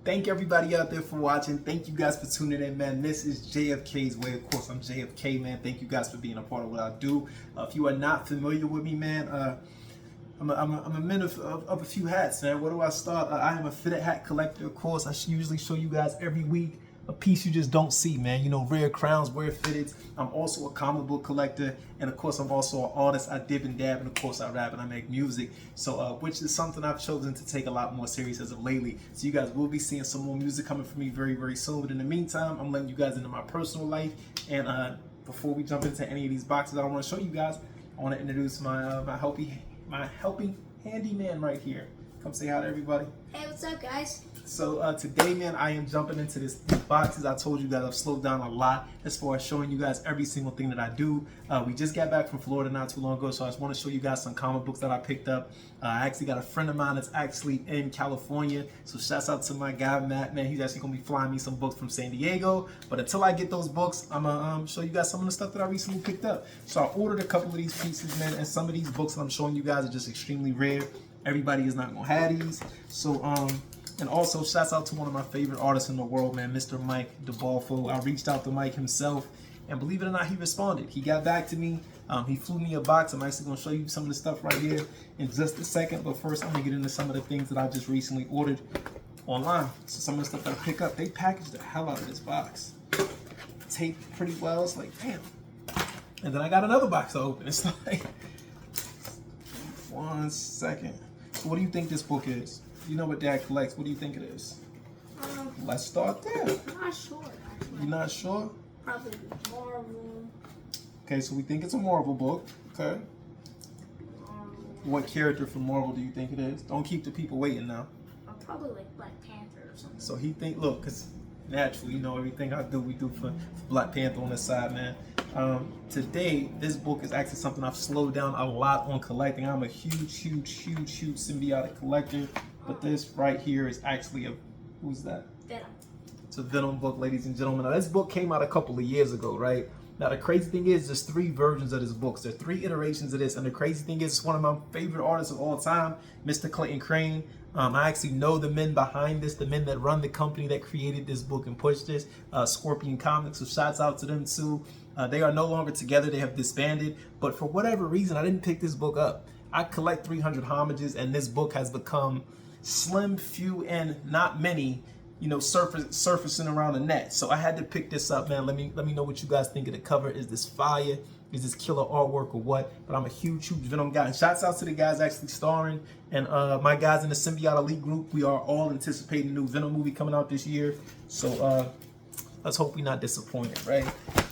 Thank everybody out there for watching. Thank you guys for tuning in, man. This is JFK's Way. Of course, I'm JFK, man. Thank you guys for being a part of what I do. If you are not familiar with me, man, I'm a man of a few hats, man. Where do I start? I am a fitted hat collector, of course. I usually show you guys every week a piece you just don't see, man. You know, rare crowns, rare fitteds. I'm also a comic book collector, and of course, I'm also an artist. I dib and dab, and of course, I rap and I make music. So, which is something I've chosen to take a lot more serious as of lately. So, you guys will be seeing some more music coming from me very, very soon. But in the meantime, I'm letting you guys into my personal life. And before we jump into any of these boxes, I want to show you guys. I want to introduce my helping handyman right here. Come say hi to everybody. Hey, what's up, guys? So today, man, I am jumping into these boxes. I told you guys I've slowed down a lot as far as showing you guys every single thing that I do. We just got back from Florida not too long ago, so I just want to show you guys some comic books that I picked up. I actually got a friend of mine that's actually in California, so shouts out to my guy, Matt, man. He's actually going to be flying me some books from San Diego. But until I get those books, I'm going to show you guys some of the stuff that I recently picked up. So I ordered a couple of these pieces, man, and some of these books that I'm showing you guys are just extremely rare. Everybody is not going to have these. So, and also, shouts out to one of my favorite artists in the world, man, Mr. Mike DeBalfo. I reached out to Mike himself, and believe it or not, he responded. He got back to me. He flew me a box. I'm actually going to show you some of the stuff right here in just a second. But first, I'm going to get into some of the things that I just recently ordered online. So some of the stuff that I pick up, they packaged the hell out of this box. Taped pretty well. It's like, damn. And then I got another box to open. It's like, 1 second. So what do you think this book is? You know what Dad collects. What do you think it is? Let's start there. I'm not sure, actually. You're not sure? Probably Marvel. Okay, so we think it's a Marvel book. Okay. What character from Marvel do you think it is? Don't keep the people waiting now. Probably like Black Panther or something. So he think, look, because naturally, you know, everything I do, we do for Black Panther on this side, man. Today, this book is actually something I've slowed down a lot on collecting. I'm a huge symbiotic collector. But this right here is actually a, who's that? Venom. It's a Venom book, ladies and gentlemen. Now, this book came out a couple of years ago, right? Now, the crazy thing is, there's 3 versions of this book. There's 3 iterations of this. And the crazy thing is, it's one of my favorite artists of all time, Mr. Clayton Crane. I actually know the men behind this, the men that run the company that created this book and pushed this, Scorpion Comics. So shouts out to them too. They are no longer together. They have disbanded. But for whatever reason, I didn't pick this book up. I collect 300 homages, and this book has become slim, few, and not many, you know, surfacing around the net. So I had to pick this up, man. Let me know what you guys think of the cover. Is this fire? Is this killer artwork or what? But I'm a huge Venom guy. And shouts out to the guys actually starring. And my guys in the Symbiote Elite group, we are all anticipating a new Venom movie coming out this year. So let's hope we're not disappointed, right?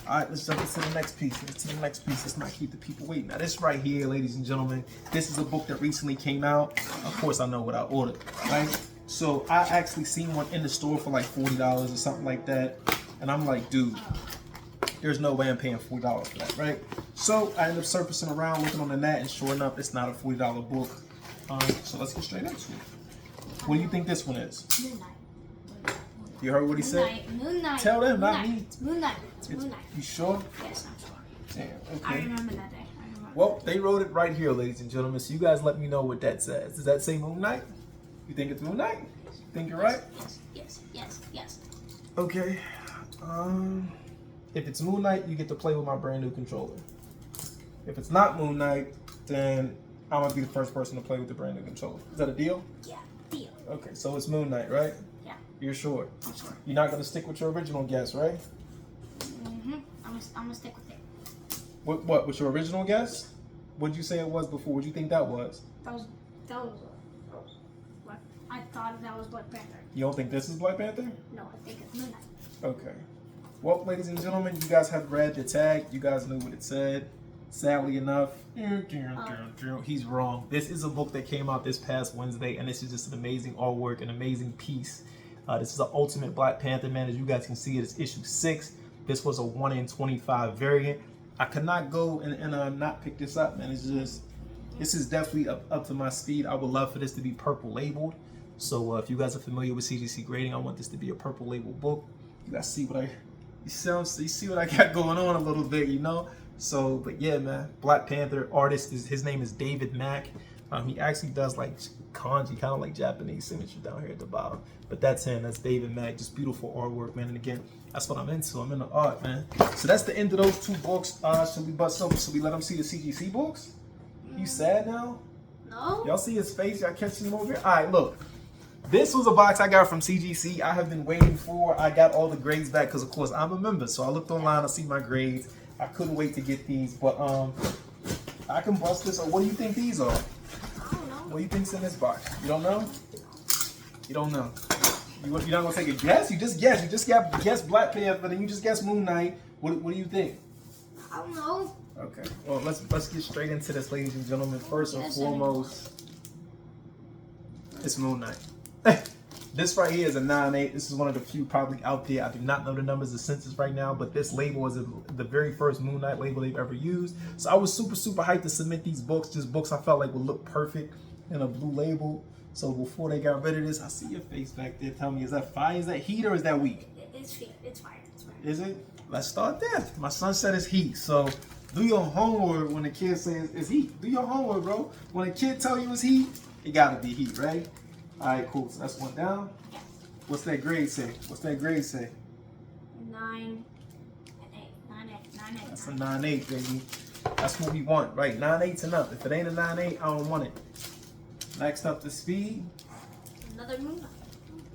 All right, let's jump into the next piece. Let's not keep the people waiting. Now, this right here, ladies and gentlemen, this is a book that recently came out. Of course, I know what I ordered, right? So I actually seen one in the store for like $40 or something like that. And I'm like, dude, there's no way I'm paying $40 for that, right? So I ended up surfacing around, looking on the net, and sure enough, it's not a $40 book. So let's get straight into it. What do you think this one is? Moon Knight. You heard what he said? Moon Knight. Tell them, Moon not Knight. me. It's Moon Knight. It's Moon Knight. You sure? Yes, I'm sure. Damn, okay. I remember that day. Well, they wrote it right here, ladies and gentlemen. So you guys let me know what that says. Does that say Moon Knight? You think it's Moon Knight? Think you're right? Yes. Okay. If it's Moon Knight, you get to play with my brand new controller. If it's not Moon Knight, then I'm gonna be the first person to play with the brand new controller. Is that a deal? Yeah, deal. Okay, so it's Moon Knight, right? Yeah. You're sure? I'm sure. You're not gonna stick with your original guess, right? I'm gonna stick with it. What? What's your original guess? What'd you say it was before? What'd you think that was? That was what I thought that was Black Panther. You don't think this is Black Panther? No, I think it's Moon Knight. Okay. Well, ladies and gentlemen, you guys have read the tag. You guys knew what it said. Sadly enough, he's wrong. This is a book that came out this past Wednesday, and this is just an amazing artwork, an amazing piece. This is an Ultimate Black Panther, man. As you guys can see, it is issue 6. This was a 1 in 25 variant. I could not go and not pick this up, man. It's just, this is definitely up to my speed. I would love for this to be purple labeled. So if you guys are familiar with CGC grading, I want this to be a purple label book. You guys see what you see what I got going on a little bit, you know? So, but yeah, man, Black Panther artist his name is David Mack. He actually does like kanji, kind of like Japanese signature down here at the bottom. But that's him. That's David Mack. Just beautiful artwork, man. And again, that's what I'm into. I'm into art, man. So that's the end of those 2 books. Should we bust up? Should we let him see the CGC books? You sad now? No. Y'all see his face? Y'all catching him over here? All right, look. This was a box I got from CGC. I have been waiting for. I got all the grades back because, of course, I'm a member. So I looked online to see my grades. I couldn't wait to get these, but I can bust this. What do you think these are? I don't know. What do you think's in this box? You don't know? You don't know. You're not gonna take a guess? You just guess. You just guess Black Panther, then you just guess Moon Knight. What do you think? I don't know. Okay. Well, let's get straight into this, ladies and gentlemen. First and foremost, it's Moon Knight. This right here is a 9.8. This is one of the few probably out there. I do not know the numbers of census right now, but this label is the very first Moon Knight label they've ever used. So I was super hyped to submit these books. Just books I felt like would look perfect in a blue label. So before they got rid of this, I see your face back there. Tell me, is that fire? Is that heat or is that weak? It's fire. It's fire. It's fire. Is it? Let's start there. My son said it's heat. So do your homework when the kid says it's heat. Do your homework, bro. When a kid tell you it's heat, it gotta be heat, right? All right, cool. So that's one down. What's that grade say? What's that grade say? 9 and 8. 9 8. That's a 9.8, baby. That's what we want, right? 9.8's enough. If it ain't a 9.8, I don't want it. Next up, the speed. Another Moon Knight.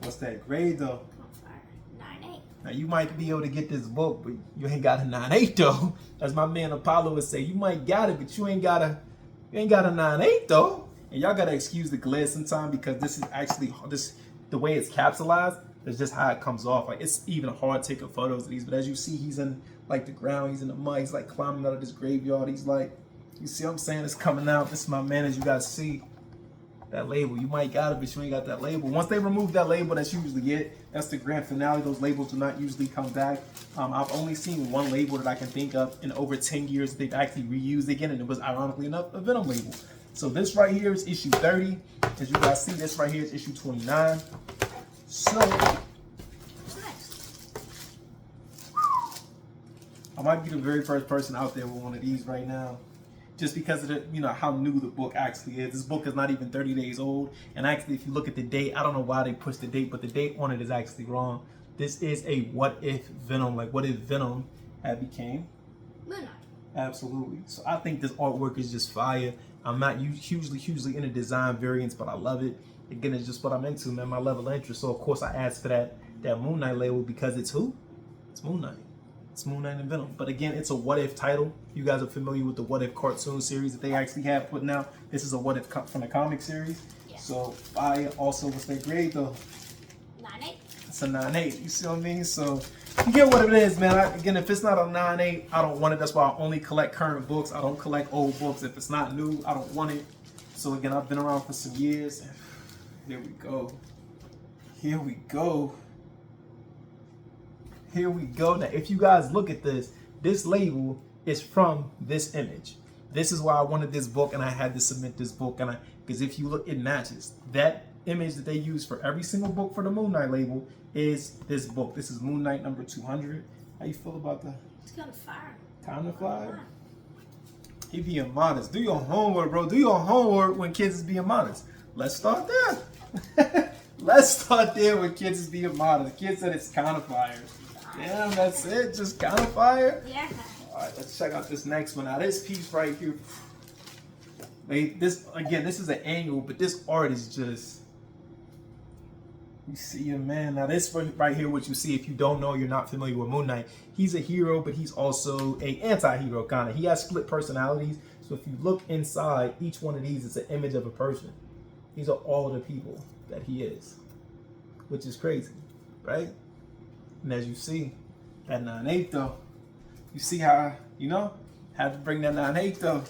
What's that grade though? On fire. 9 8. Now you might be able to get this book, but you ain't got a 9.8 though. As my man Apollo would say, you might got it, but you ain't got a 9.8 though. And y'all gotta excuse the glare sometime because this is actually the way it's capsulized. That's just how it comes off. Like it's even hard taking photos of these. But as you see, he's in like the ground. He's in the mud. He's like climbing out of this graveyard. He's like, you see what I'm saying? It's coming out. This is my man. As you guys see, that label. You might got it, but you ain't got that label. Once they remove that label, that's usually it. That's the grand finale. Those labels do not usually come back. I've only seen one label that I can think of in over 10 years that they've actually reused again, and it was ironically enough a Venom label. So this right here is issue 30. As you guys see, this right here is issue 29. So What's next? I might be the very first person out there with one of these right now. Just because of the, how new the book actually is. This book is not even 30 days old. And actually, if you look at the date, I don't know why they pushed the date, but the date on it is actually wrong. This is a what if Venom, like what if Venom had became Moon Knight. Absolutely. So I think this artwork is just fire. I'm not hugely into design variants, but I love it. Again, it's just what I'm into, man. My level of interest. So of course I asked for that Moon Knight label because it's who? It's Moon Knight. It's Moon Knight and Venom. But again, it's a what if title. You guys are familiar with the what if cartoon series that they actually have putting out. This is a what if from the comic series. Yeah. So fire. Also, what's their grade though? 9 8. It's a 9.8. You see what I mean? So you get what it is, man. Again, if it's not a 9.8, I don't want it. That's why I only collect current books. I don't collect old books. If it's not new, I don't want it. So again, I've been around for some years. Here we go. Here we go. Here we go. Now, if you guys look at this label is from this image. This is why I wanted this book, and I had to submit this book. Because if you look, it matches. That image that they use for every single book for the Moon Knight label is this book. This is Moon Knight number 200. How you feel about that? It's kind of fire. Kind of fire? He being modest. Do your homework, bro. Do your homework when kids is being modest. Let's start there. Let's start there when kids is being modest. Kids said it's kind of fire. Damn, that's it. Just kind of fire. Yeah. All right, let's check out this next one. Now, this piece right here. This is an angle, but this art is just. You see him, man. Now, this right here, what you see, if you don't know, you're not familiar with Moon Knight. He's a hero, but he's also an anti-hero, kind of. He has split personalities. So if you look inside, each one of these is an image of a person. These are all the people that he is, which is crazy, right? And as you see, that 9.8 though, you see how, had to bring that 9.8 though.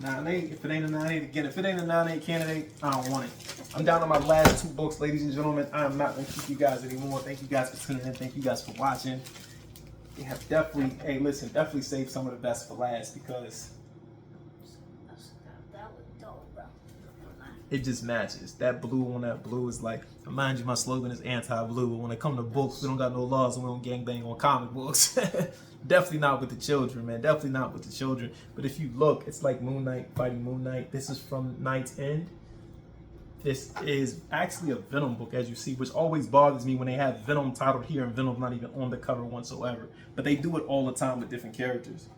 9.8, if it ain't a 9.8, again, if it ain't a 9.8 candidate, I don't want it. I'm down to my last 2 books, ladies and gentlemen. I am not going to keep you guys anymore. Thank you guys for tuning in. Thank you guys for watching. We have definitely saved some of the best for last because That was dope, bro. it just matches. That blue on that blue is like, mind you, my slogan is anti-blue. But when it comes to books, we don't got no laws and we don't gangbang on comic books. Definitely not with the children, man. Definitely not with the children. But if you look, it's like Moon Knight fighting Moon Knight. This is from Night's End. This is actually a Venom book, as you see, which always bothers me when they have Venom titled here and Venom's not even on the cover whatsoever. But they do it all the time with different characters.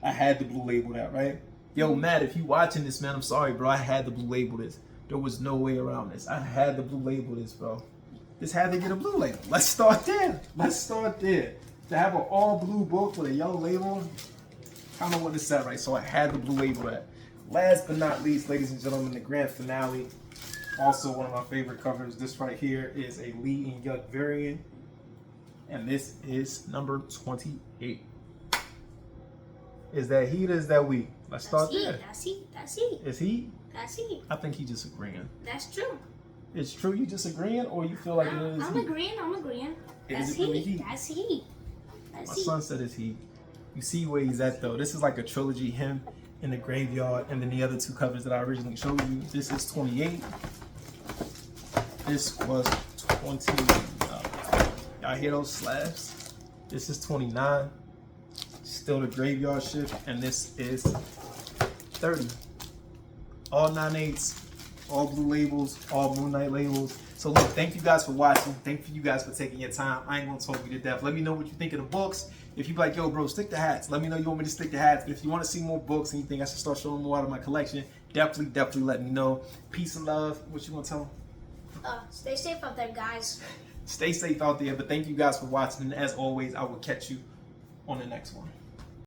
I had to blue label that, right? Yo, Matt, if you watching this, man, I'm sorry, bro. I had to blue label this. There was no way around this. I had to blue label this, bro. This had to get a blue label. Let's start there. Let's start there. To have an all blue book with a yellow label, kind of what it said, right? So I had to blue label that. Last but not least, ladies and gentlemen, the grand finale. Also one of my favorite covers. This right here is a Lee and Yuck variant. And this is number 28. Is that heat or is that we? Let's start there. That's heat. That's heat. Is he? That's heat. I think he's just agreeing. That's true. It's true you just agreeing or you feel like it is I'm heat? agreeing. I'm agreeing. That's Is it really heat. heat? That's heat. That's My heat. son said it's heat. You see where he's at though. This is like a trilogy, him in the graveyard, and then the other two covers that I originally showed you. This is 28. This was 20. Y'all hear those slaps? This is 29. Still the graveyard shift, and this is 30. All 9/8s, all blue labels, all Moon Knight labels. So look, thank you guys for watching. Thank you guys for taking your time. I ain't gonna talk you to death. Let me know what you think of the books. If you be like, yo, bro, stick to hats. Let me know you want me to stick to hats. But if you want to see more books and you think I should start showing more out of my collection, definitely let me know. Peace and love. What you gonna tell them? Stay safe out there, guys. Stay safe out there. But thank you guys for watching. And as always, I will catch you on the next one.